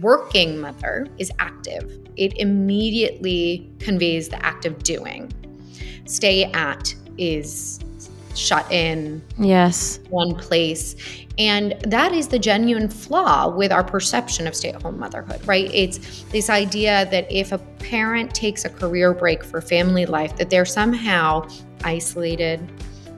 working mother is active. It immediately conveys the act of doing. Stay at is shut in. Yes. One place. And that is the genuine flaw with our perception of stay-at-home motherhood, right? It's this idea that if a parent takes a career break for family life, that they're somehow isolated,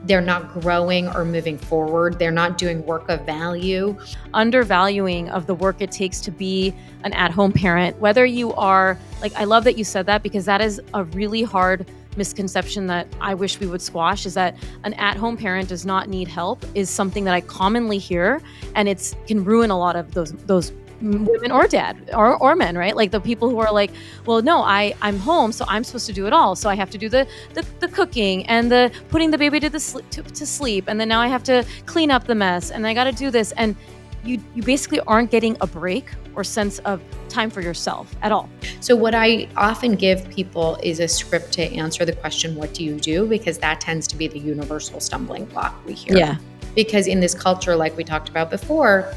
they're not growing or moving forward, they're not doing work of value. Undervaluing of the work it takes to be an at-home parent, whether you are, like, I love that you said that, because that is a really hard misconception that I wish we would squash, is that an at-home parent does not need help, is something that I commonly hear, and it can ruin a lot of those women or dad or men, right? Like the people who are like, well, no, I'm home, so I'm supposed to do it all. So I have to do the cooking and the putting the baby to sleep, and then now I have to clean up the mess, and I got to do this, and you basically aren't getting a break or sense of time for yourself at all. So what I often give people is a script to answer the question, what do you do? Because that tends to be the universal stumbling block we hear. Yeah. Because in this culture, like we talked about before,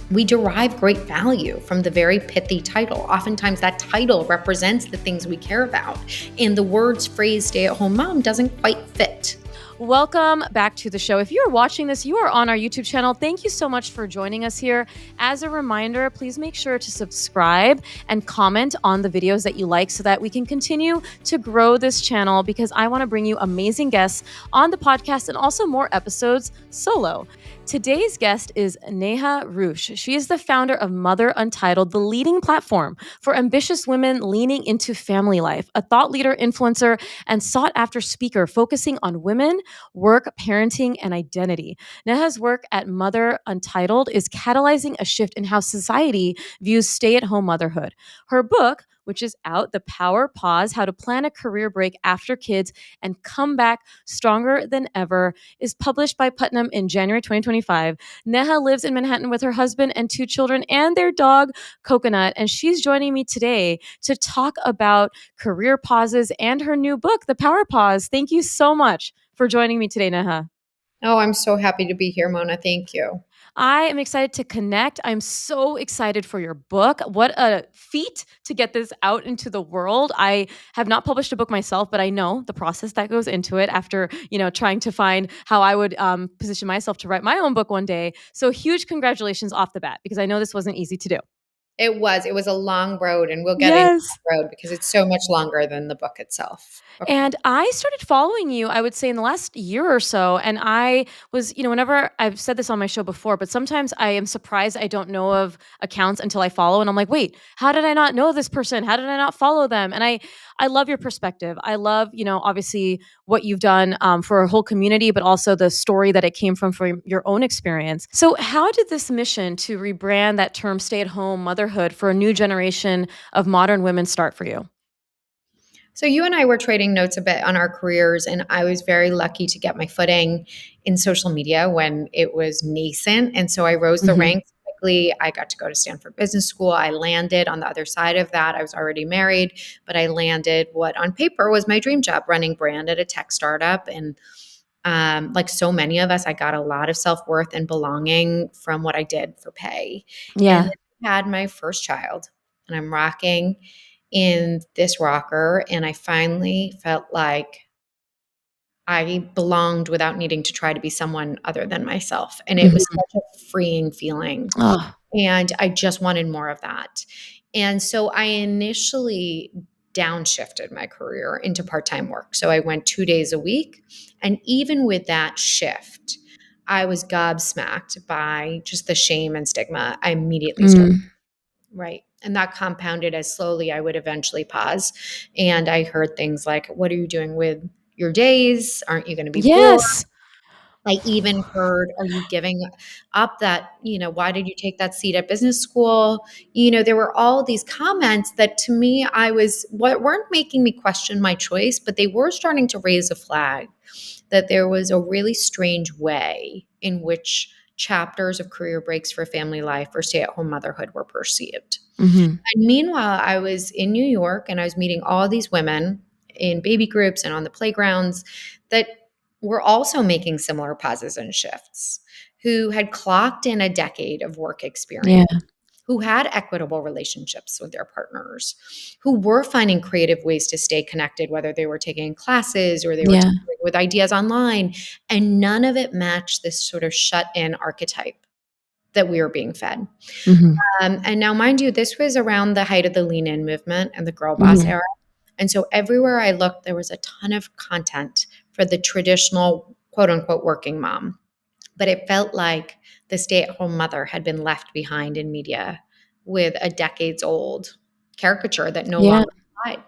we derive great value from the very pithy title. Oftentimes that title represents the things we care about, and the words phrase stay-at-home mom doesn't quite fit. Welcome back to the show. If you're watching this, you are on our YouTube channel. Thank you so much for joining us here. As a reminder, please make sure to subscribe and comment on the videos that you like so that we can continue to grow this channel, because I want to bring you amazing guests on the podcast and also more episodes solo. Today's guest is Neha Ruch. She is the founder of Mother Untitled, the leading platform for ambitious women leaning into family life, a thought leader, influencer, and sought-after speaker focusing on women, work, parenting, and identity. Neha's work at Mother Untitled is catalyzing a shift in how society views stay-at-home motherhood. Her book, which is out, The Power Pause, How to Plan a Career Break After Kids and Come Back Stronger Than Ever, is published by Putnam in January 2025. Neha lives in Manhattan with her husband and 2 children and their dog, Coconut, and she's joining me today to talk about career pauses and her new book, The Power Pause. Thank you so much for joining me today, Neha. Oh, I'm so happy to be here, Mona. Thank you. I am excited to connect. I'm so excited for your book. What a feat to get this out into the world. I have not published a book myself, but I know the process that goes into it after, trying to find how I would position myself to write my own book one day. So huge congratulations off the bat, because I know this wasn't easy to do. It was a long road, and we'll get into that road because it's so much longer than the book itself. Okay. And I started following you, I would say, in the last year or so. And I was, whenever I've said this on my show before, but sometimes I am surprised I don't know of accounts until I follow. And I'm like, wait, how did I not know this person? How did I not follow them? And I love your perspective. I love, obviously what you've done for a whole community, but also the story that it came from your own experience. So how did this mission to rebrand that term stay-at-home motherhood for a new generation of modern women start for you? So you and I were trading notes a bit on our careers, and I was very lucky to get my footing in social media when it was nascent. And so I rose the ranks quickly. I got to go to Stanford Business School. I landed on the other side of that. I was already married, but I landed what on paper was my dream job, running brand at a tech startup. And like so many of us, I got a lot of self-worth and belonging from what I did for pay. Yeah. And then I had my first child, and I'm rocking in this rocker, and I finally felt like I belonged without needing to try to be someone other than myself. And it was such a freeing feeling. Oh. And I just wanted more of that. And so I initially downshifted my career into part-time work. So I went 2 days a week. And even with that shift, I was gobsmacked by just the shame and stigma I immediately started. Right. And that compounded as slowly I would eventually pause. And I heard things like, what are you doing with your days? Aren't you going to be bored? Yes. I even heard, are you giving up that, why did you take that seat at business school? There were all these comments that to me, weren't making me question my choice, but they were starting to raise a flag that there was a really strange way in which chapters of career breaks for family life or stay-at-home motherhood were perceived. And meanwhile, I was in New York, and I was meeting all these women in baby groups and on the playgrounds that were also making similar pauses and shifts, who had clocked in a decade of work experience. Yeah. who had equitable relationships with their partners, who were finding creative ways to stay connected, whether they were taking classes or they were Yeah. tinkering with ideas online. And none of it matched this sort of shut in archetype that we were being fed. Mhm. And now, mind you, this was around the height of the lean in movement and the girl boss Mhm. era. And so everywhere I looked, there was a ton of content for the traditional quote unquote working mom. But it felt like the stay at home mother had been left behind in media with a decades old caricature that no Yeah. longer applied.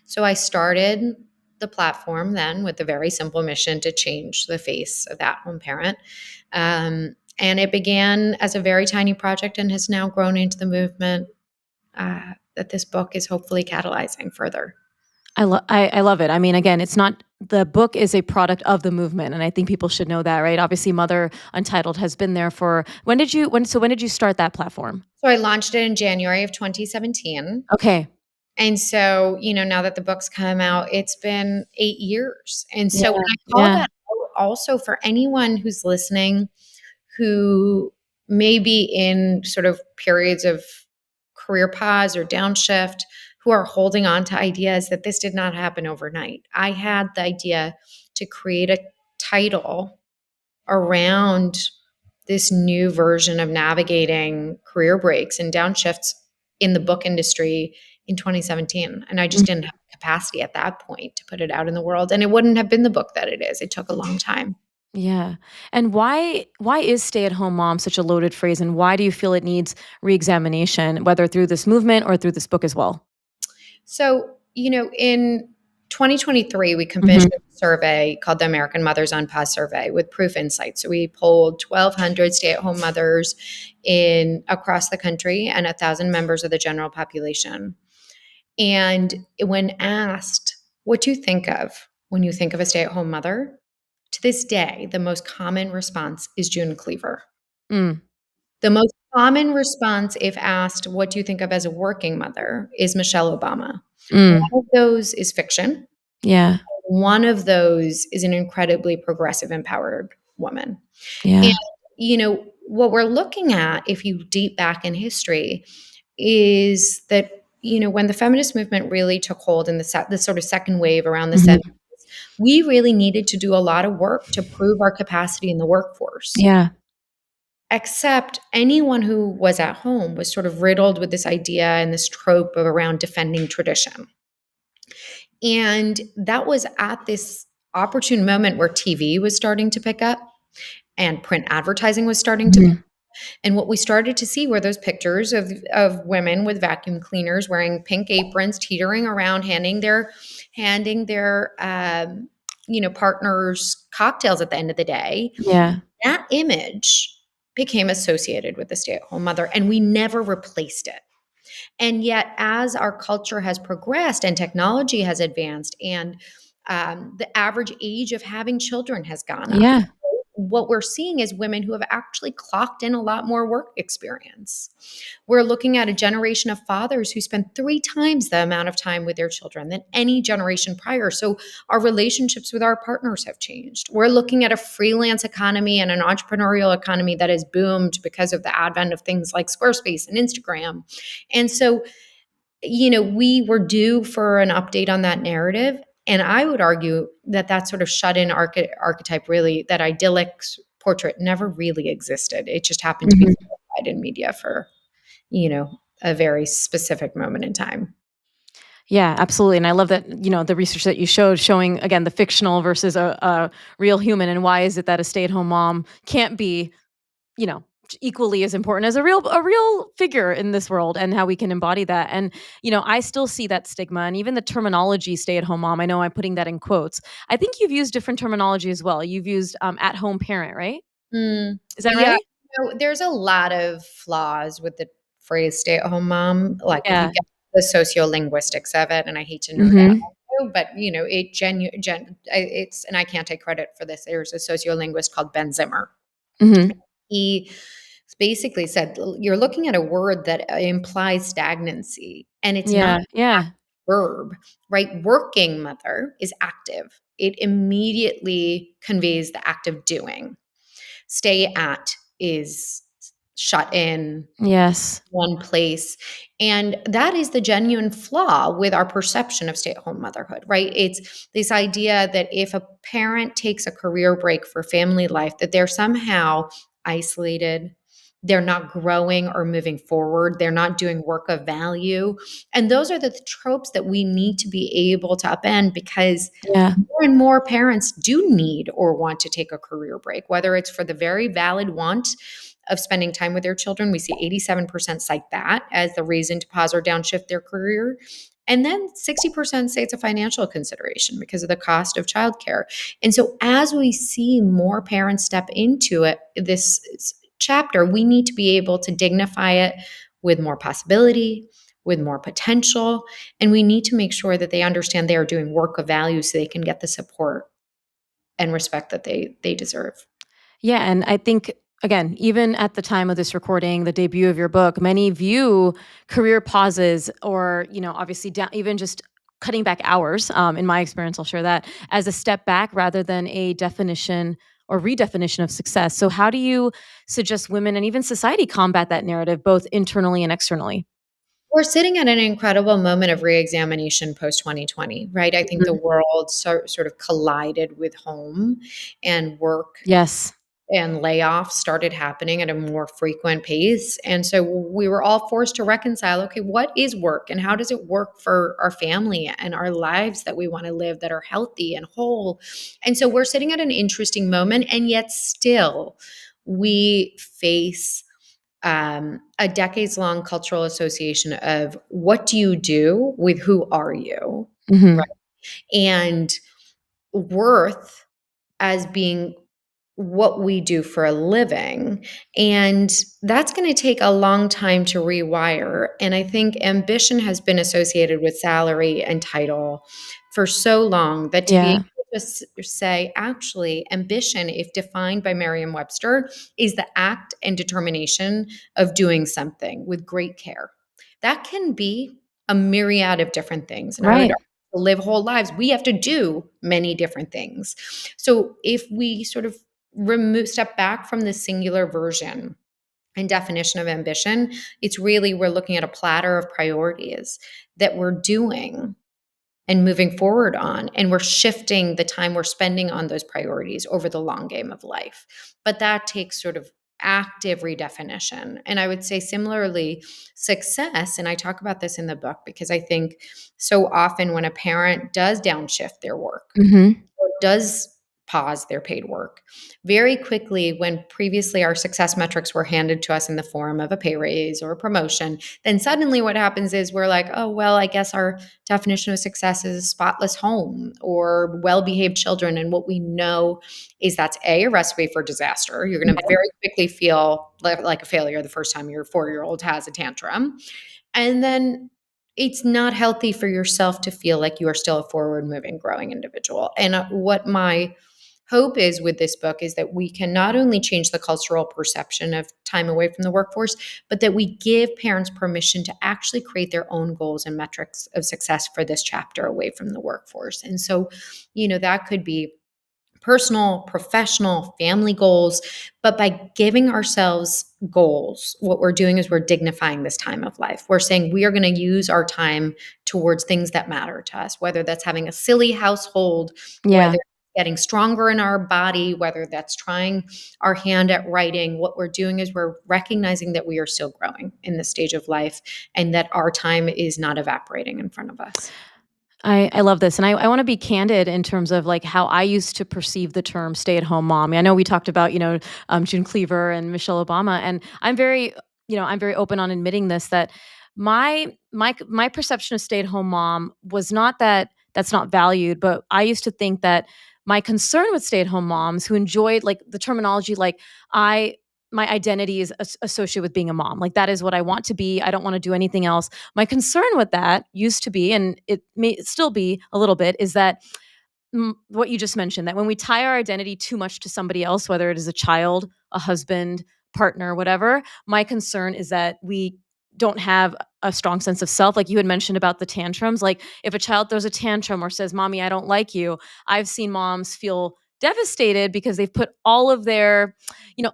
So I started the platform then with the very simple mission to change the face of that home parent. And it began as a very tiny project and has now grown into the movement that this book is hopefully catalyzing further. I love it. I mean, again, it's not the book is a product of the movement, and I think people should know that, right? Obviously, Mother Untitled has been there for when did you start that platform? So I launched it in January of 2017. Okay. And so, now that the book's come out, it's been 8 years. And Yeah. so when I call Yeah. that out also for anyone who's listening who may be in sort of periods of career pause or downshift, who are holding on to ideas that this did not happen overnight. I had the idea to create a title around this new version of navigating career breaks and downshifts in the book industry in 2017. And I just didn't have capacity at that point to put it out in the world. And it wouldn't have been the book that it is. It took a long time. Yeah. And why is stay-at-home mom such a loaded phrase, and why do you feel it needs reexamination, whether through this movement or through this book as well? So, in 2023, we Mhm. commissioned a survey called the American Mothers on Pause Survey with Proof Insights. So we polled 1,200 stay-at-home mothers in across the country and 1,000 members of the general population. And when asked, what do you think of when you think of a stay-at-home mother? To this day, the most common response is June Cleaver. Mm. The most common response, if asked, what do you think of as a working mother, is Michelle Obama. Mm. One of those is fiction. Yeah. One of those is an incredibly progressive, empowered woman. And, Yeah. what we're looking at, if you deep back in history, is that, when the feminist movement really took hold in the sort of second wave around the Mhm. 70s, we really needed to do a lot of work to prove our capacity in the workforce. Yeah. Except anyone who was at home was sort of riddled with this idea and this trope of around defending tradition. And that was at this opportune moment where TV was starting to pick up and print advertising was starting to pick Mhm. up. And what we started to see were those pictures of women with vacuum cleaners wearing pink aprons, teetering around, handing their partners cocktails at the end of the day. Yeah. That image became associated with the stay-at-home mother, and we never replaced it. And yet, as our culture has progressed and technology has advanced, and the average age of having children has gone up, Yeah. what we're seeing is women who have actually clocked in a lot more work experience. We're looking at a generation of fathers who spend 3 times the amount of time with their children than any generation prior. So our relationships with our partners have changed. We're looking at a freelance economy and an entrepreneurial economy that has boomed because of the advent of things like Squarespace and Instagram. And so, we were due for an update on that narrative. And I would argue that that sort of shut in archetype, really, that idyllic portrait never really existed. It just happened to be Mhm. glorified in media for, a very specific moment in time. Yeah, absolutely. And I love that, the research that you showed showing again the fictional versus a real human, and why is it that a stay-at-home mom can't be, you know, equally as important as a real figure in this world, and how we can embody that. And, I still see that stigma, and even the terminology stay-at-home mom. I know I'm putting that in quotes. I think you've used different terminology as well. You've used at-home parent, right? Is that Yeah, right? there's a lot of flaws with the phrase stay-at-home mom. Like if you Yeah. get the sociolinguistics of it, and I hate to nerd out, Mhm. but it's, and I can't take credit for this. There's a sociolinguist called Ben Zimmer. Mhm. He basically said you're looking at a word that implies stagnancy, and it's not Yeah. Yeah. verb, right? Working mother is active. It immediately conveys the act of doing. Stay at is shut in Yes. one place. And that is the genuine flaw with our perception of stay at home motherhood, right? It's this idea that if a parent takes a career break for family life, that they're somehow isolated. They're not growing or moving forward. They're not doing work of value. And those are the tropes that we need to be able to upend, because Yeah. more and more parents do need or want to take a career break, whether it's for the very valid want of spending time with their children. We see 87% cite that as the reason to pause or downshift their career. And then 60% say it's a financial consideration because of the cost of childcare. And so as we see more parents step into it, this chapter, we need to be able to dignify it with more possibility, with more potential. And we need to make sure that they understand they are doing work of value so they can get the support and respect that they deserve. Yeah, and I think again, even at the time of this recording, the debut of your book, many view career pauses or, obviously even just cutting back hours, in my experience, I'll share that, as a step back rather than a definition or redefinition of success. So how do you suggest women and even society combat that narrative both internally and externally? We're sitting at an incredible moment of reexamination post 2020, right? I think the Mhm. world sort of collided with home, and work Yes. and layoffs started happening at a more frequent pace. And so we were all forced to reconcile, okay, what is work and how does it work for our family and our lives that we want to live that are healthy and whole? And so we're sitting at an interesting moment, and yet still we face a decades long cultural association of what do you do with who are you, Mhm. right? And worth as being what we do for a living. And that's going to take a long time to rewire. And I think ambition has been associated with salary and title for so long that to be able Yeah. to say, actually, ambition, if defined by Merriam Webster, is the act and determination of doing something with great care. That can be a myriad of different things. And I would Right. argue to live whole lives, we have to do many different things. So if we sort of step back from the singular version and definition of ambition, it's really we're looking at a platter of priorities that we're doing and moving forward on, and we're shifting the time we're spending on those priorities over the long game of life. But that takes sort of active redefinition. And I would say similarly, success, and I talk about this in the book because I think so often when a parent does downshift their work Mhm. or does pause their paid work. Very quickly, when previously our success metrics were handed to us in the form of a pay raise or a promotion, then suddenly what happens is we're like, oh, well, I guess our definition of success is a spotless home or well behaved children. And what we know is that's a recipe for disaster. You're going to very quickly feel like a failure the first time your 4-year old has a tantrum. And then it's not healthy for yourself to feel like you are still a forward moving, growing individual. And what my hope is with this book is that we can not only change the cultural perception of time away from the workforce, but that we give parents permission to actually create their own goals and metrics of success for this chapter away from the workforce. And so, that could be personal, professional, family goals. But by giving ourselves goals, what we're doing is we're dignifying this time of life. We're saying we are going to use our time towards things that matter to us, whether that's having a silly household, Yeah. whether getting stronger in our body, whether that's trying our hand at writing. What we're doing is we're recognizing that we are still growing in this stage of life and that our time is not evaporating in front of us. I love this. And I want to be candid in terms of like how I used to perceive the term stay at home mom. I know we talked about, June Cleaver and Michelle Obama. And I'm very open on admitting this, that my perception of stay at home mom was not that that's not valued, but I used to think that my concern with stay at home moms who enjoyed like the terminology, like I, my identity is associated with being a mom. Like that is what I want to be. I don't want to do anything else. My concern with that used to be, and it may still be a little bit, is that what you just mentioned, that when we tie our identity too much to somebody else, whether it is a child, a husband, partner, whatever, my concern is that we don't have a strong sense of self. Like you had mentioned about the tantrums. Like if a child throws a tantrum or says, Mommy, I don't like you, I've seen moms feel devastated because they've put all of their,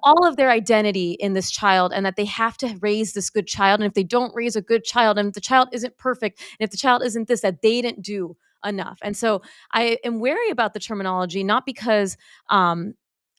all of their identity in this child, and that they have to raise this good child. And if they don't raise a good child, and if the child isn't perfect, and if the child isn't this, that they didn't do enough. And so I am wary about the terminology, not because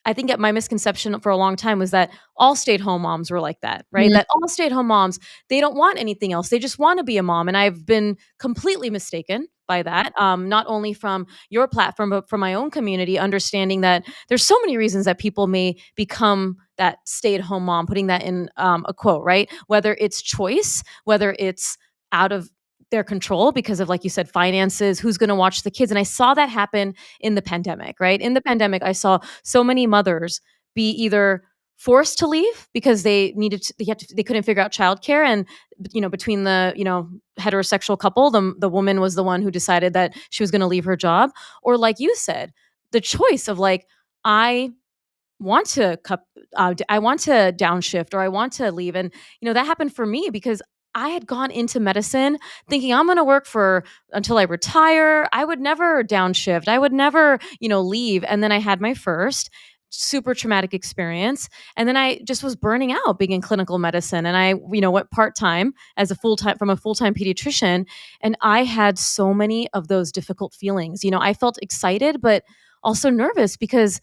I think that my misconception for a long time was that all stay-at-home moms were like that, right? Mm, That all stay-at-home moms, they don't want anything else. They just want to be a mom. And I've been completely mistaken by that, not only from your platform, but from my own community, understanding that there's so many reasons that people may become that stay-at-home mom, putting that in a quote, right? Whether it's choice, whether it's out of their control because of, like you said, finances, who's going to watch the kids. And I saw that happen in the pandemic, right? In the pandemic, I saw so many mothers be either forced to leave because they couldn't figure out childcare. And between the heterosexual couple, the woman was the one who decided that she was going to leave her job. Or, like you said, the choice of, like, I want to I want to downshift, or I want to leave. And that happened for me because I had gone into medicine thinking I'm going to work for until I retire. I would never downshift. I would never, leave. And then I had my first super traumatic experience, and then I just was burning out being in clinical medicine, and I went part-time as a full-time from a full-time pediatrician. And I had so many of those difficult feelings. I felt excited but also nervous because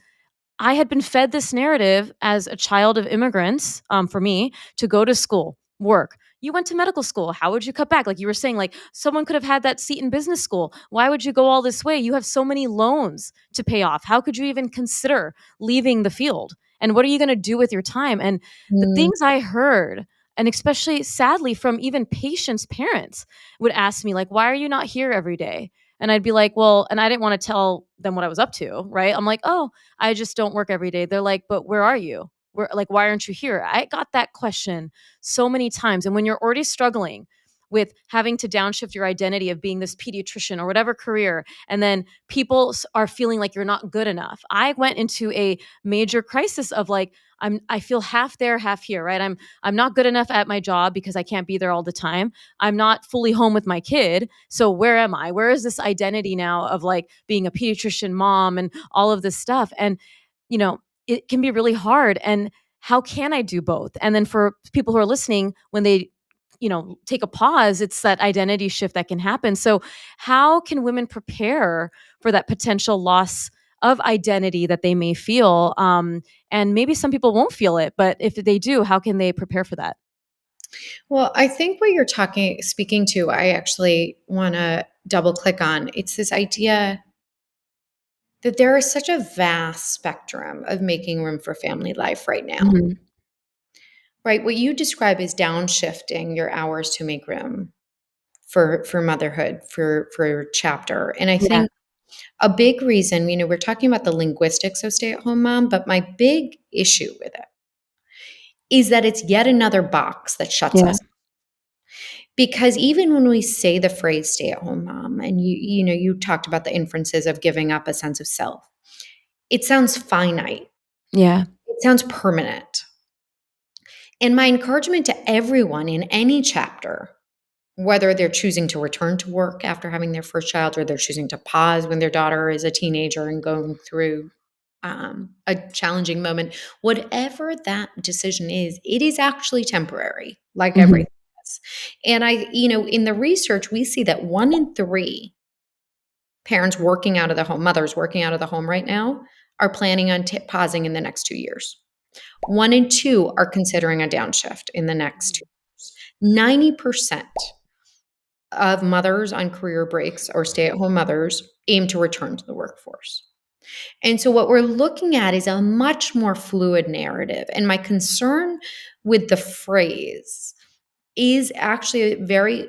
I had been fed this narrative as a child of immigrants, for me, to go to school, work. You went to medical school. How would you cut back? Like you were saying, like someone could have had that seat in business school. Why would you go all this way? You have so many loans to pay off. How could you even consider leaving the field? And what are you going to do with your time? And the mm. things I heard, and especially sadly from even patients' parents, would ask me, like, why are you not here every day? And I'd be like, well, and I didn't want to tell them what I was up to, right? I'm like, oh, I just don't work every day. They're like, but where are you? Where, like, why aren't you here? I got that question so many times. And when you're already struggling with having to downshift your identity of being this pediatrician or whatever career, and then people are feeling like you're not good enough, I went into a major crisis of, like, I feel half there, half here, right? I'm not good enough at my job because I can't be there all the time. I'm not fully home with my kid. So where am I? Where is this identity now of, like, being a pediatrician mom and all of this stuff? And it can be really hard. And how can I do both? And then for people who are listening, when they take a pause, it's that identity shift that can happen. So how can women prepare for that potential loss of identity that they may feel? And maybe some people won't feel it, but if they do, how can they prepare for that? Well, I think what you're speaking to, I actually want to double click on. It's this idea that there is such a vast spectrum of making room for family life right now, Mhm. right? What you describe is downshifting your hours to make room for motherhood, for chapter. And I Yeah. think a big reason, we're talking about the linguistics of stay-at-home mom, but my big issue with it is that it's yet another box that shuts Yeah. us. Because even when we say the phrase stay-at-home mom, and you talked about the inferences of giving up a sense of self, it sounds finite. Yeah. It sounds permanent. And my encouragement to everyone in any chapter, whether they're choosing to return to work after having their first child, or they're choosing to pause when their daughter is a teenager and going through a challenging moment, whatever that decision is, it is actually temporary, like Mhm. everything is. And in the research, we see that 1 in 3 parents working out of the home, mothers working out of the home right now, are planning on pausing in the next 2 years. 1 in 2 are considering a downshift in the next Mhm. 2 years. 90% of mothers on career breaks or stay at home mothers aim to return to the workforce. And so, what we're looking at is a much more fluid narrative. And my concern with the phrase is actually very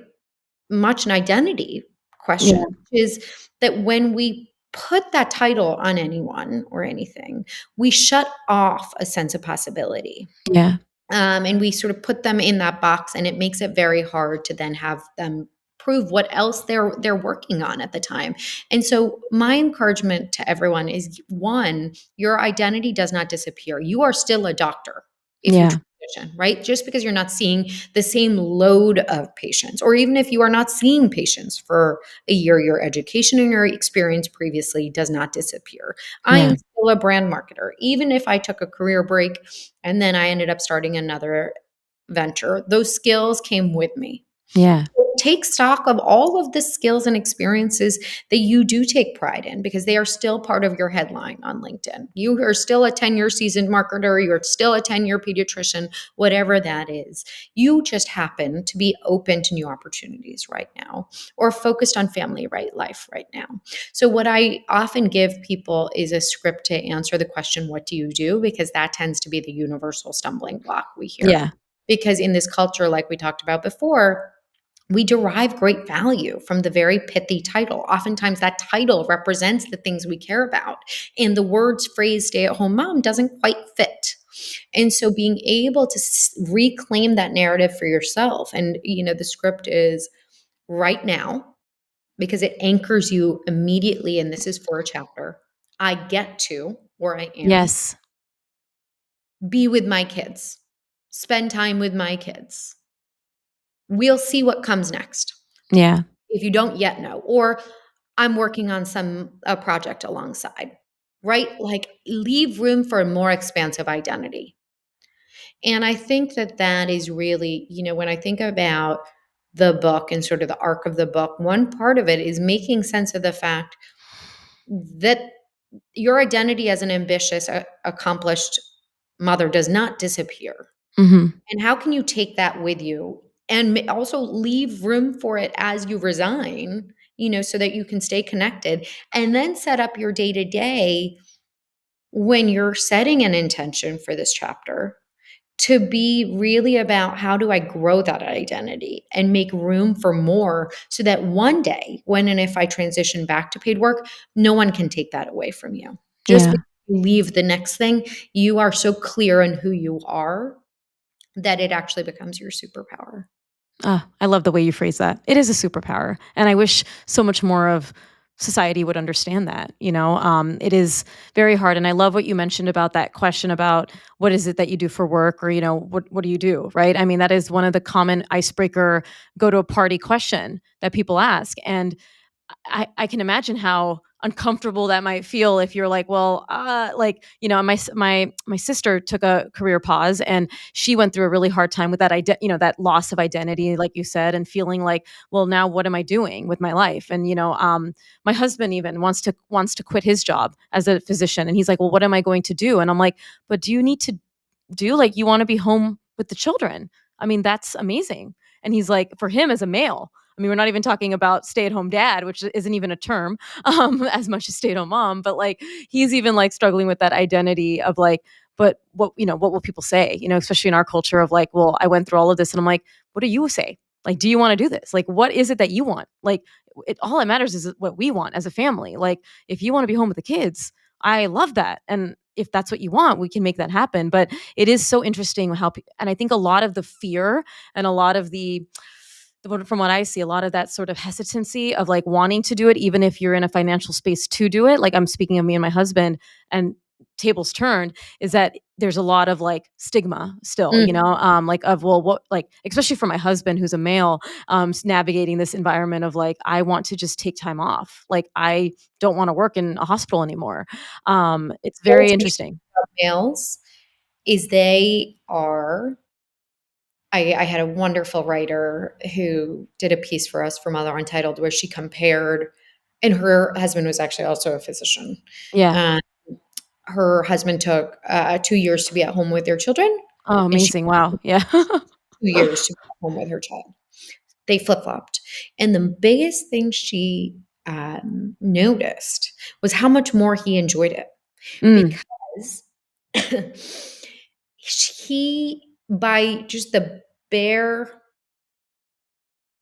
much an identity question, Yeah. which is that when we put that title on anyone or anything, we shut off a sense of possibility. Yeah. And we sort of put them in that box, and it makes it very hard to then have them prove what else they're working on at the time. And so my encouragement to everyone is, one, your identity does not disappear. You are still a doctor if you Yeah. choose pediatrician, right? Just because you're not seeing the same load of patients, or even if you are not seeing patients for a year, your education and your experience previously does not disappear. I Yeah. am still a brand marketer. Even if I took a career break and then I ended up starting another venture, those skills came with me. Yeah. Take stock of all of the skills and experiences that you do take pride in, because they are still part of your headline on LinkedIn. You are still a 10-year seasoned marketer, you're still a 10-year pediatrician, whatever that is. You just happen to be open to new opportunities right now, or focused on family right life right now. So what I often give people is a script to answer the question, what do you do? Because that tends to be the universal stumbling block we hear. Yeah. Because in this culture, like we talked about before, we derive great value from the very pithy title. Oftentimes, that title represents the things we care about. And the words phrase stay at home mom doesn't quite fit. And so, being able to reclaim that narrative for yourself, and the script is right now, because it anchors you immediately. And this is for a chapter. I get to where I am, Yes. be with my kids, spend time with my kids. We'll see what comes next. Yeah. If you don't yet know, or I'm working on a project alongside, right? Like, leave room for a more expansive identity. And I think that that is really, when I think about the book and sort of the arc of the book, one part of it is making sense of the fact that your identity as an ambitious, accomplished mother does not disappear. Hmm. And how can you take that with you and also leave room for it as you resign, so that you can stay connected, and then set up your day to day when you're setting an intention for this chapter to be really about, how do I grow that identity and make room for more, so that one day, when and if I transition back to paid work, no one can take that away from you. Just Yeah. because you leave the next thing, you are so clear on who you are that it actually becomes your superpower. I love the way you phrase that. It is a superpower, and I wish so much more of society would understand that. It is very hard, and I love what you mentioned about that question about what is it that you do for work, or what do you do, right? I mean, that is one of the common icebreaker go to a party question that people ask, and I can imagine how uncomfortable that might feel if you're like, well, my sister took a career pause, and she went through a really hard time with that loss of identity, like you said, and feeling like, well, now what am I doing with my life? And my husband even wants to quit his job as a physician, and he's like, well, what am I going to do? And I'm like, but do you need to do, like, you want to be home with the children? I mean, that's amazing. And he's like, for him as a male, I mean, we're not even talking about stay-at-home dad, which isn't even a term, as much as stay-at-home mom, but like he's even like struggling with that identity of like, but what will people say? Especially in our culture of like, well, I went through all of this, and I'm like, what do you say? Like, do you want to do this? Like, what is it that you want? Like, all that matters is what we want as a family. Like, if you want to be home with the kids, I love that. And if that's what you want, we can make that happen. But it is so interesting how, and I think a lot of the fear and a lot of from what I see, a lot of that sort of hesitancy of like wanting to do it, even if you're in a financial space to do it. Like, I'm speaking of me and my husband, and tables turned, is that there's a lot of like stigma still, Mm. like of, well, what, like, especially for my husband who's a male, navigating this environment of like, I want to just take time off. Like, I don't want to work in a hospital anymore. It's What's very amazing interesting. about males is they are. I had a wonderful writer who did a piece for us for Mother Untitled, where she compared, and her husband was actually also a physician. Yeah. Uh, Her husband took 2 years to be at home with their children, Oh, and she amazing. Wow. Yeah. 2 years to be at home with her child. They flip flopped. And the biggest thing she noticed was how much more he enjoyed it, Mm, because he, by just the bare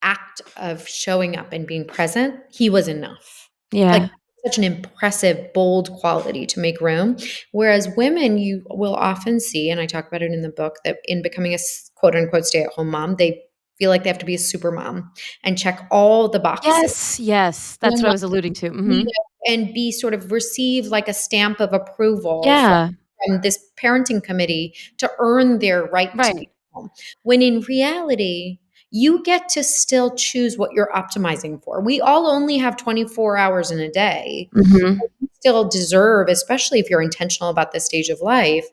act of showing up and being present, he was enough. Like, yeah. such an impressive, bold quality to make room. Whereas women, you will often see, and I talk about it in the book, that in becoming a quote unquote stay at home mom, they feel like they have to be a super mom and check all the boxes. Yes. Yes. And That's I'm what I like, was alluding to. you Hmm. and be sort of receive like a stamp of approval from Yeah. from this parenting committee to earn their right to be Right. home. When in reality, you get to still choose what you're optimizing for. We all only have 24 hours in a day. Hmm. You still deserve, especially if you're intentional about this stage of life,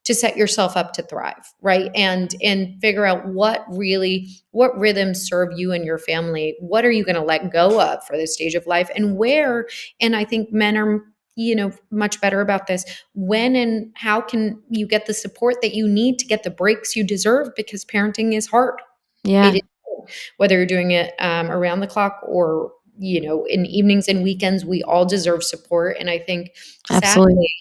to set yourself up to thrive, right? And figure out what rhythms serve you and your family. What are you going to let go of for this stage of life, and where? And I think men are, much better about this. When and how can you get the support that you need to get the breaks you deserve? Because parenting is hard. It Yeah, is hard. Whether you're doing it around the clock or in evenings and weekends, we all deserve support. And I think absolutely. sadly,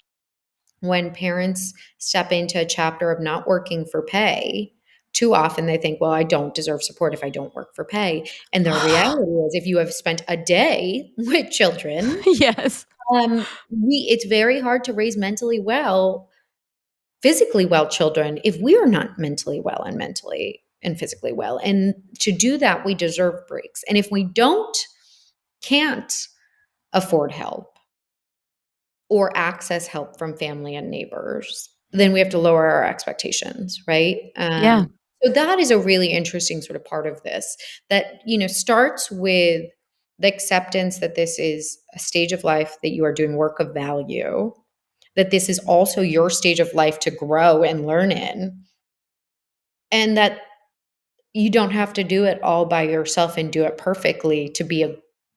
when parents step into a chapter of not working for pay, too often they think, well, I don't deserve support if I don't work for pay. And the reality is, if you have spent a day with children, Yes. it's very hard to raise mentally well, physically well children if we are not mentally and physically well. And to do that, we deserve breaks. And if we can't afford help or access help from family and neighbors, then we have to lower our expectations, right? Yeah. So that is a really interesting sort of part of this that, starts with the acceptance that this is a stage of life that you are doing work of value, that this is also your stage of life to grow and learn in, and that you don't have to do it all by yourself and do it perfectly to be a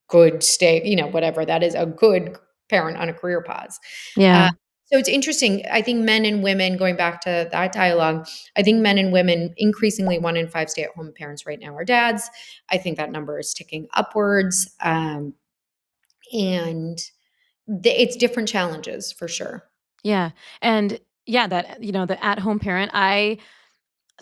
good state, whatever that is, a good parent on a career pause. Uh, Yeah. so it's interesting. I think men and women, going back to that dialogue, I think men and women, increasingly 1 in 5 stay-at-home parents right now are dads. I think that number is ticking upwards. And it's different challenges for sure. Yeah. And yeah, that, the at-home parent, I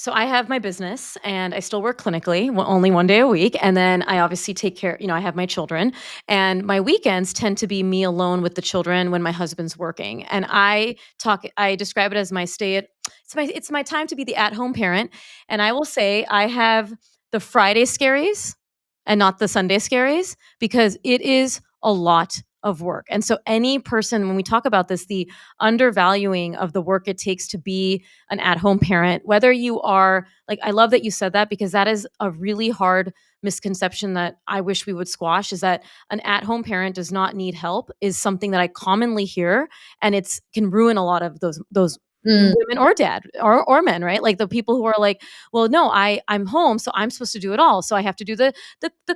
have my business and I still work clinically, only 1 day a week. And then I obviously take care, I have my children, and my weekends tend to be me alone with the children when my husband's working. And I describe it as it's my time to be the at-home parent. And I will say I have the Friday scaries and not the Sunday scaries, because it is a lot of work. And so any person, when we talk about this, the undervaluing of the work it takes to be an at-home parent, whether you are like, I love that you said that, because that is a really hard misconception that I wish we would squash, is that an at-home parent does not need help, is something that I commonly hear, and it's can ruin a lot of those Mm, women or dad or men, right? Like the people who are like, well, no, I'm home, so I'm supposed to do it all. So I have to do the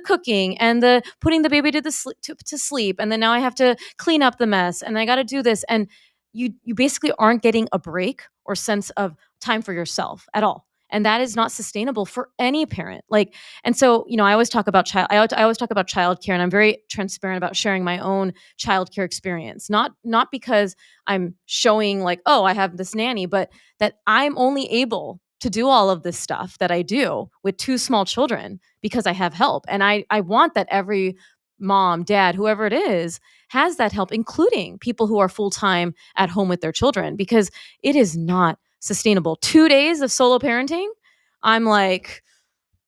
cooking and the putting the baby to sleep, and then now I have to clean up the mess, and I got to do this. And you basically aren't getting a break or sense of time for yourself at all. And that is not sustainable for any parent. Like, and so, I always talk about I always talk about childcare, and I'm very transparent about sharing my own childcare experience. Not because I'm showing like, oh, I have this nanny, but that I'm only able to do all of this stuff that I do with two small children because I have help. And I want that every mom, dad, whoever it is, has that help, including people who are full time at home with their children, because it is not sustainable. 2 days of solo parenting, I'm like,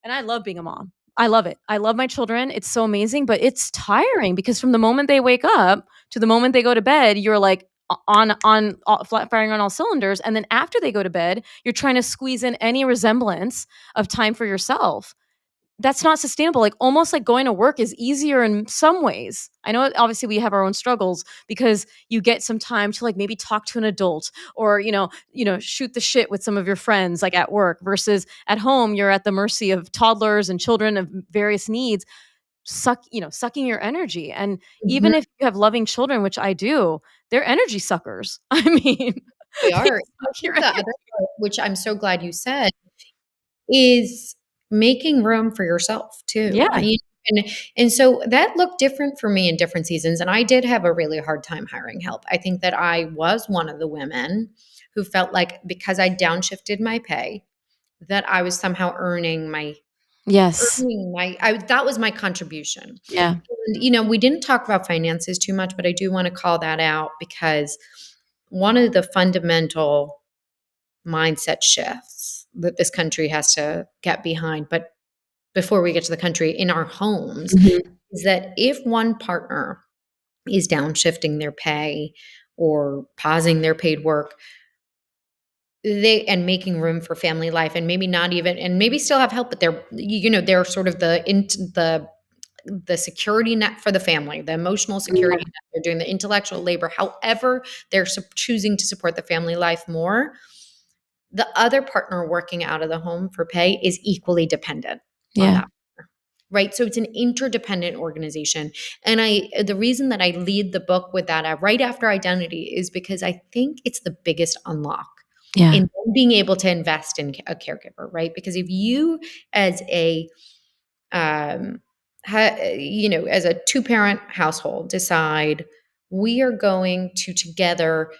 and I love being a mom. I love it. I love my children. It's so amazing, but it's tiring, because from the moment they wake up to the moment they go to bed, you're like on flat firing on all cylinders. And then after they go to bed, you're trying to squeeze in any resemblance of time for yourself. That's not sustainable. Like, almost like going to work is easier in some ways. I know obviously we have our own struggles, because you get some time to like maybe talk to an adult, or shoot the shit with some of your friends like at work, versus at home you're at the mercy of toddlers and children of various needs, sucking your energy. And mhm. even if you have loving children, which I do, they're energy suckers. I mean, They they are. I suck think your the energy. other part, which I'm so glad you said, is making room for yourself too. Yeah. And so that looked different for me in different seasons. And I did have a really hard time hiring help. I think that I was one of the women who felt like, because I downshifted my pay, that I was somehow Yes. that was my contribution. Yeah. And, we didn't talk about finances too much, but I do want to call that out, because one of the fundamental mindset shifts that this country has to get behind, but before we get to the country, in our homes, Mhm. is that if one partner is downshifting their pay or pausing their paid work, they and making room for family life, and maybe not even, and maybe still have help, but they're sort of the security net for the family, the emotional security Yeah. net. They're doing the intellectual labor. However, they're choosing to support the family life more. The other partner working out of the home for pay is equally dependent on Yeah. that partner, right? So it's an interdependent organization. And the reason that I lead the book with that right after identity is because I think it's the biggest unlock Yeah. in being able to invest in a caregiver, right? Because if you, as a um, as a two-parent household, decide we are going to together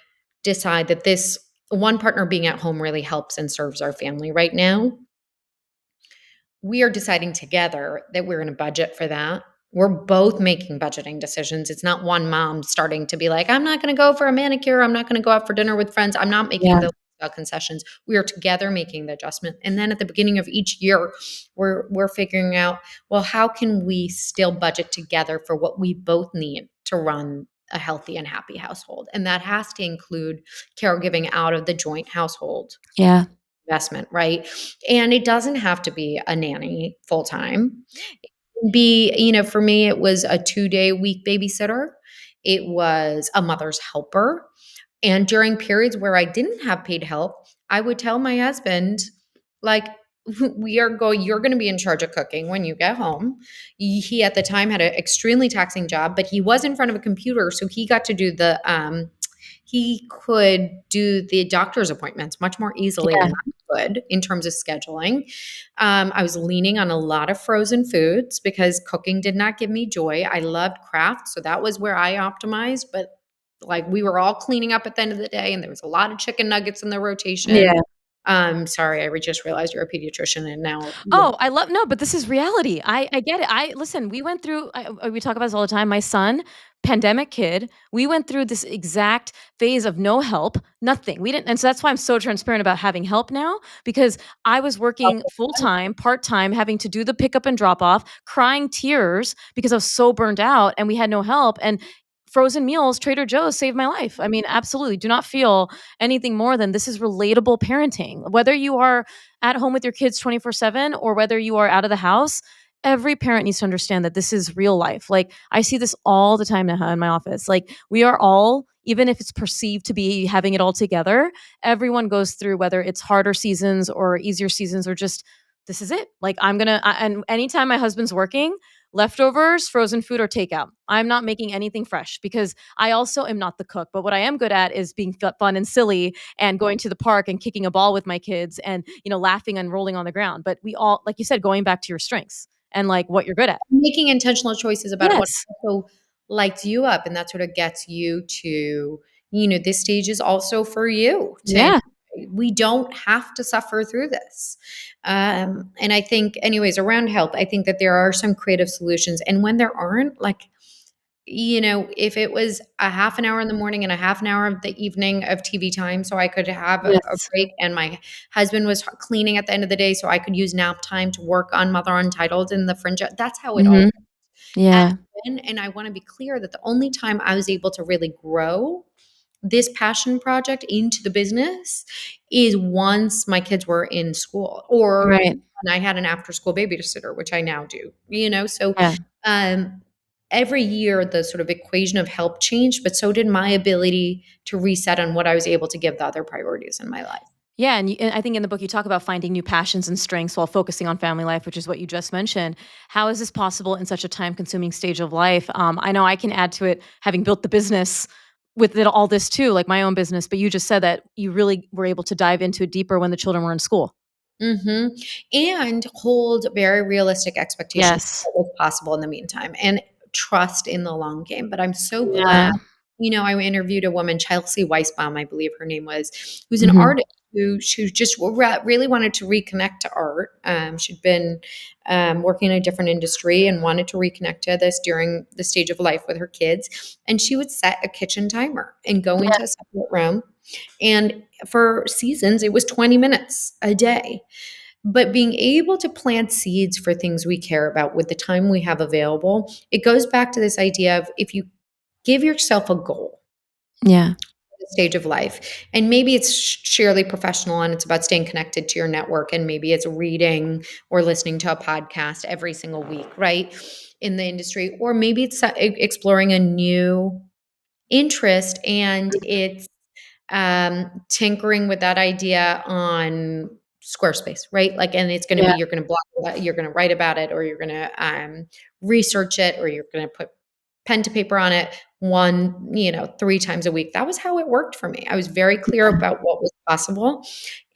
decide that this one partner being at home really helps and serves our family right now, we are deciding together that we're going to budget for that. We're both making budgeting decisions. It's not one mom starting to be like, I'm not going to go for a manicure. I'm not going to go out for dinner with friends. I'm not making Yeah. the concessions. We are together making the adjustment. And then at the beginning of each year, we're figuring out, well, how can we still budget together for what we both need to run a healthy and happy household? And that has to include caregiving out of the joint household Yeah. investment, right? And it doesn't have to be a nanny full time. It can be, for me, it was a 2-day week babysitter. It was a mother's helper. And during periods where I didn't have paid help, I would tell my husband, like, you're going to be in charge of cooking when you get home. He at the time had an extremely taxing job, but he was in front of a computer. So he got to do he could do the doctor's appointments much more easily Yeah. than I could in terms of scheduling. I was leaning on a lot of frozen foods because cooking did not give me joy. I loved craft. So that was where I optimized. But like we were all cleaning up at the end of the day, and there was a lot of chicken nuggets in the rotation. Yeah. Sorry, just realized you're a pediatrician, and now Oh, I love no, but this is reality. I get it. I listen, we went through we talk about this all the time. My son, pandemic kid, we went through this exact phase of no help, nothing. We didn't, and so that's why I'm so transparent about having help now, because I was working full-time, part-time, having to do the pickup and drop off, crying tears because I was so burned out and we had no help. And frozen meals, Trader Joe's saved my life. I mean, absolutely. Do not feel anything more than this is relatable parenting. Whether you are at home with your kids 24/7 or whether you are out of the house, every parent needs to understand that this is real life. Like I see this all the time, Neha, in my office. Like we are all, even if it's perceived to be having it all together, everyone goes through, whether it's harder seasons or easier seasons or just this is it. Like and anytime my husband's working, leftovers, frozen food, or takeout. I'm not making anything fresh because I also am not the cook. But what I am good at is being fun and silly and going to the park and kicking a ball with my kids and, laughing and rolling on the ground. But we all, like you said, going back to your strengths and like what you're good at. making intentional choices about what Yes. also lights you up, and that sort of gets you to, this stage is also for you to enjoy. Yeah. We don't have to suffer through this. And I think, anyways, around help, I think that there are some creative solutions. And when there aren't, like, if it was a half an hour in the morning and a half an hour of the evening of TV time, so I could have a Yes. break, and my husband was cleaning at the end of the day, so I could use nap time to work on Mother Untitled in the fringe. That's how it all. Hmm. And Yeah. and I want to be clear that the only time I was able to really grow this passion project into the business is once my kids were in school, or Right. when I had an after school babysitter, which I now do, so Yeah. um every year the sort of equation of help changed, but so did my ability to reset on what I was able to give the other priorities in my life. Yeah, and I think in the book you talk about finding new passions and strengths while focusing on family life, which is what you just mentioned. How is this possible in such a time-consuming stage of life? I know I can add to it, having built the business with all this too, like my own business. But you just said that you really were able to dive into it deeper when the children were in school. Mhm. And hold very realistic expectations Yes. of what was possible in the meantime, and trust in the long game. But I'm so glad, Yeah. I interviewed a woman, Chelsea Weisbaum, I believe her name was, who's an Hmm. artist who just really wanted to reconnect to art. She'd been working in a different industry and wanted to reconnect to this during the stage of life with her kids. And she would set a kitchen timer and go Yeah. into a separate room. And for seasons, it was 20 minutes a day. But being able to plant seeds for things we care about with the time we have available, it goes back to this idea of, if you give yourself a goal, Yeah. this stage of life. And maybe it's sheerly professional and it's about staying connected to your network. And maybe it's reading or listening to a podcast every single week, right? In the industry. Or maybe it's exploring a new interest and it's tinkering with that idea on Squarespace, right? Like, and it's going to be, Yeah. you're going to blog, you're going to write about it, or you're going to research it, or you're going to put pen to paper on it 3 times a week. That was how it worked for me. I was very clear about what was possible.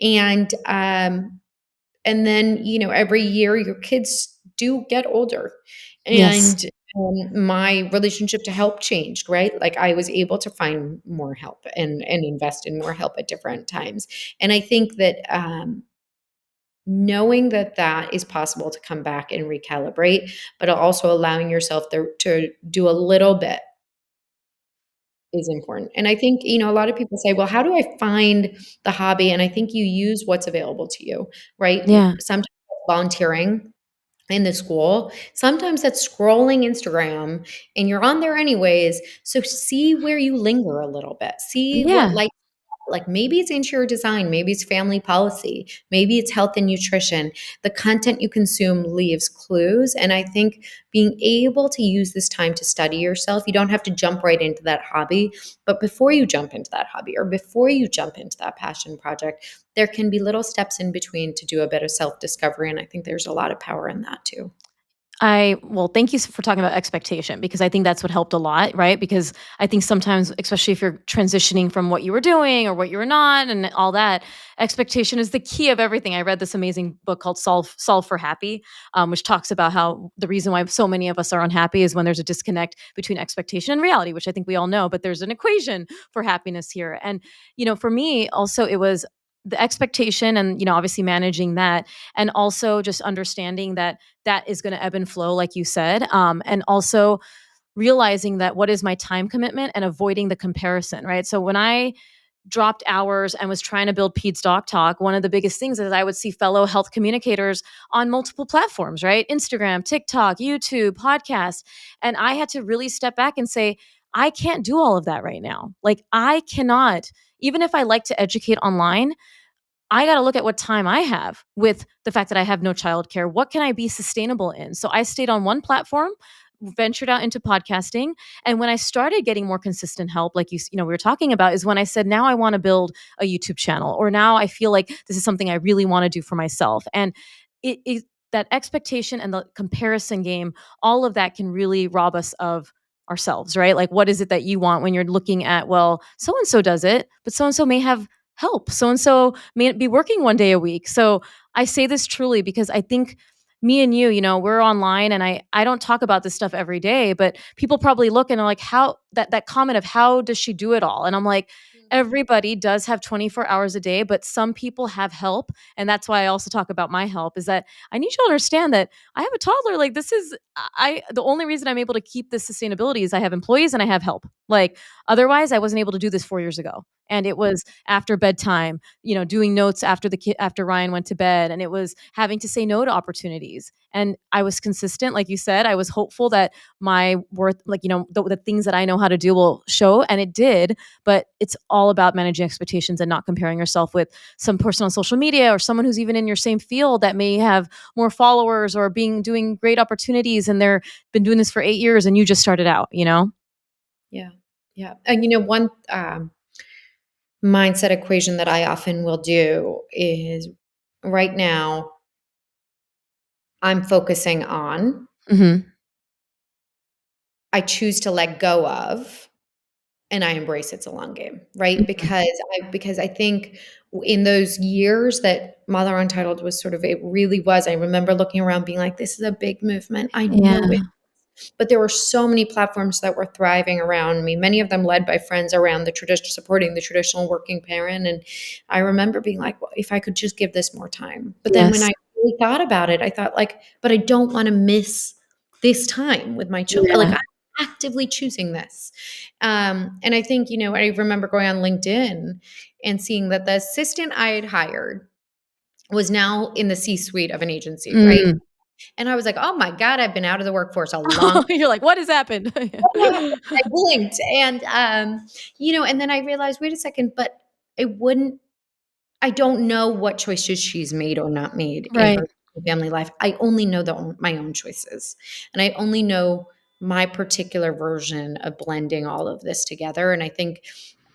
And then, every year your kids do get older. Yes. And my relationship to help changed, right? Like I was able to find more help and invest in more help at different times. And I think that knowing that that is possible to come back and recalibrate, but also allowing yourself to do a little bit is important. And I think, a lot of people say, well, how do I find the hobby? And I think you use what's available to you, right? Yeah. Sometimes volunteering in the school, sometimes that's scrolling Instagram and you're on there anyways. So see where you linger a little bit. See what Yeah. like maybe it's interior design, maybe it's family policy, maybe it's health and nutrition. The content you consume leaves clues. And I think being able to use this time to study yourself, you don't have to jump right into that hobby. But before you jump into that hobby or before you jump into that passion project, there can be little steps in between to do a bit of self discovery. And I think there's a lot of power in that too. Well, thank you for talking about expectation because I think that's what helped a lot, right? Because I think sometimes, especially if you're transitioning from what you were doing or what you were not and all that, expectation is the key of everything. I read this amazing book called Solve for Happy, which talks about how the reason why so many of us are unhappy is when there's a disconnect between expectation and reality, which I think we all know, but there's an equation for happiness here. And, for me also, it was the expectation and, obviously managing that and also just understanding that that is going to ebb and flow, like you said. And also realizing that what is my time commitment and avoiding the comparison, right? So when I dropped hours and was trying to build Peds Doc Talk, one of the biggest things is I would see fellow health communicators on multiple platforms, right? Instagram, TikTok, YouTube, podcasts. And I had to really step back and say, I can't do all of that right now. Like, I cannot, even if I like to educate online, I got to look at what time I have with the fact that I have no childcare. What can I be sustainable in? So I stayed on one platform, ventured out into podcasting, and when I started getting more consistent help, like we were talking about, is when I said, now I want to build a YouTube channel, or now I feel like this is something I really want to do for myself. And it that expectation and the comparison game, all of that can really rob us of ourselves, right? Like, what is it that you want when you're looking at, well, so and so does it, but so and so may have help. So and so may be working one day a week. So I say this truly because I think me and you, we're online and I don't talk about this stuff every day, but people probably look and are like, how that comment of how does she do it all? And I'm like, everybody does have 24 hours a day, but some people have help. And that's why I also talk about my help is that I need you to understand that I have a toddler. Like, this is the only reason I'm able to keep this sustainability is I have employees and I have help. Like, otherwise I wasn't able to do this 4 years ago. And it was after bedtime, doing notes after after Ryan went to bed, and it was having to say no to opportunities. And I was consistent, like you said. I was hopeful that my worth, like the things that I know how to do will show, and it did. But it's all about managing expectations and not comparing yourself with some person on social media or someone who's even in your same field that may have more followers or doing great opportunities, and they're been doing this for 8 years, and you just started out. Yeah. Yeah. And one mindset equation that I often will do is right now I'm focusing on, Hmm. I choose to let go of, and I embrace it's a long game, right? Hmm. Because I think in those years that Mother Untitled was sort of, it really was. I remember looking around being like, this is a big movement. I know Yeah. it. But there were so many platforms that were thriving around me, many of them led by friends around the tradition, supporting the traditional working parent. And I remember being like, well, if I could just give this more time. But then when Yes. I really thought about it, I thought like, but I don't want to miss this time with my children. Like Yeah. I'm actively choosing this. And I think, I remember going on LinkedIn and seeing that the assistant I had hired was now in the C suite of an agency, right? Mm. And I was like, "Oh my god, I've been out of the workforce a long." You're like, "What has happened?" I blinked, and, and then I realized, "Wait a second, but it wouldn't I don't know what choices she's made or not made in Right. her family life. I only know my own choices, and I only know my particular version of blending all of this together, and I think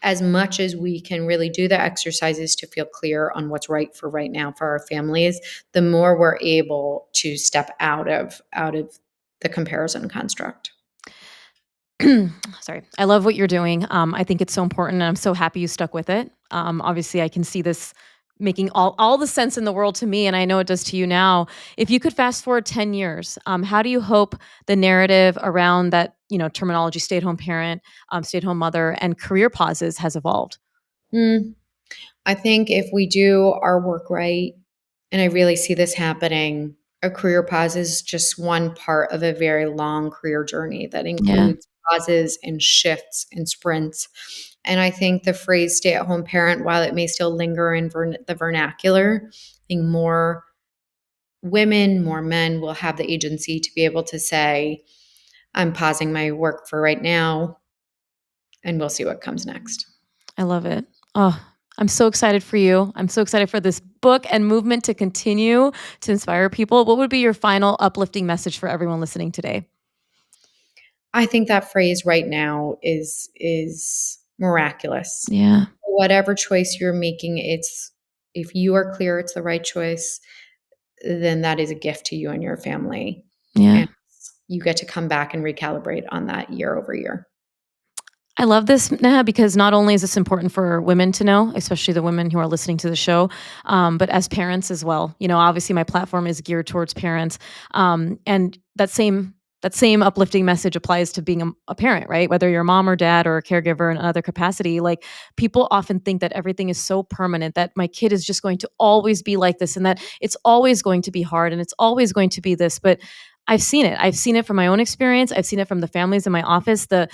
as much as we can really do the exercises to feel clear on what's right for right now for our families, the more we're able to step out of the comparison construct. Sorry. I love what you're doing. I think it's so important, and I'm so happy you stuck with it. Obviously, I can see this making all the sense in the world to me, and I know it does to you now. If you could fast forward 10 years, how do you hope the narrative around that, terminology, stay-at-home parent, stay-at-home mother, and career pauses has evolved? Mm, I think if we do our work right, and I really see this happening, a career pause is just one part of a very long career journey that Yeah. includes pauses and shifts and sprints. And I think the phrase stay at home parent, while it may still linger in the vernacular, I think more women, more men will have the agency to be able to say, I'm pausing my work for right now, and we'll see what comes next. I love it. Oh, I'm so excited for you. I'm so excited for this book and movement to continue to inspire people. What would be your final uplifting message for everyone listening today? I think that phrase right now is miraculous. Yeah. Whatever choice you're making, it's if you are clear it's the right choice, then that is a gift to you and your family. Yeah. And you get to come back and recalibrate on that year over year. I love this, Neha, because not only is this important for women to know, especially the women who are listening to the show, but as parents as well. Obviously, my platform is geared towards parents, and that same uplifting message applies to being a parent, right? Whether you're a mom or dad or a caregiver in another capacity, like people often think that everything is so permanent that my kid is just going to always be like this, and that it's always going to be hard, and it's always going to be this, but. I've seen it. I've seen it from my own experience. I've seen it from the families in my office. The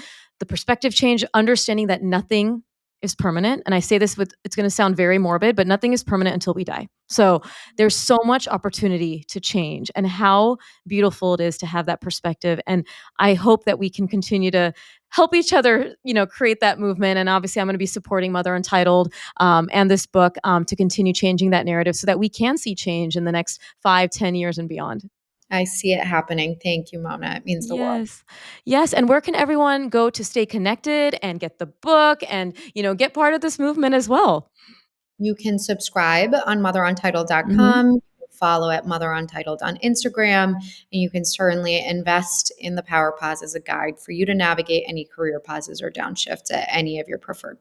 perspective change, understanding that nothing is permanent. And I say this with, it's going to sound very morbid, but nothing is permanent until we die. So there's so much opportunity to change, and how beautiful it is to have that perspective. And I hope that we can continue to help each other, create that movement. And obviously, I'm going to be supporting Mother Untitled and this book to continue changing that narrative so that we can see change in the next 5, 10 years and beyond. I see it happening. Thank you, Mona. It means the world. Yes. Yes, and where can everyone go to stay connected and get the book and, get part of this movement as well? You can subscribe on Mhm. motheruntitled.com, follow at Mother Untitled on Instagram, and you can certainly invest in the Power Pause as a guide for you to navigate any career pauses or downshifts at any of your preferred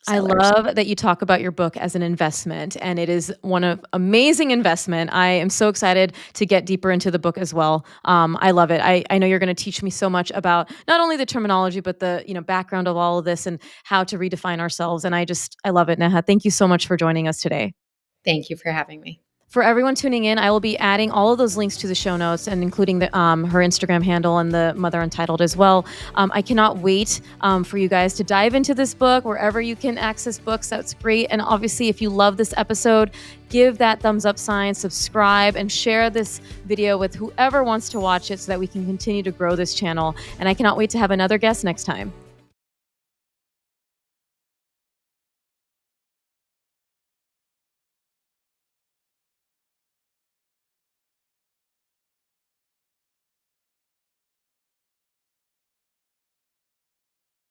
I booksellers. love that you talk about your book as an investment, and it is one of amazing investment. I am so excited to get deeper into the book as well. I love it. I know you're going to teach me so much about not only the terminology, but the background of all of this and how to redefine ourselves. And I love it, Neha. Thank you so much for joining us today. Thank you for having me. For everyone tuning in, I will be adding all of those links to the show notes and including her Instagram handle and the Mother Untitled as well. I cannot wait for you guys to dive into this book wherever you can access books. That's great. And obviously, if you love this episode, give that thumbs up sign, subscribe, and share this video with whoever wants to watch it so that we can continue to grow this channel. And I cannot wait to have another guest next time.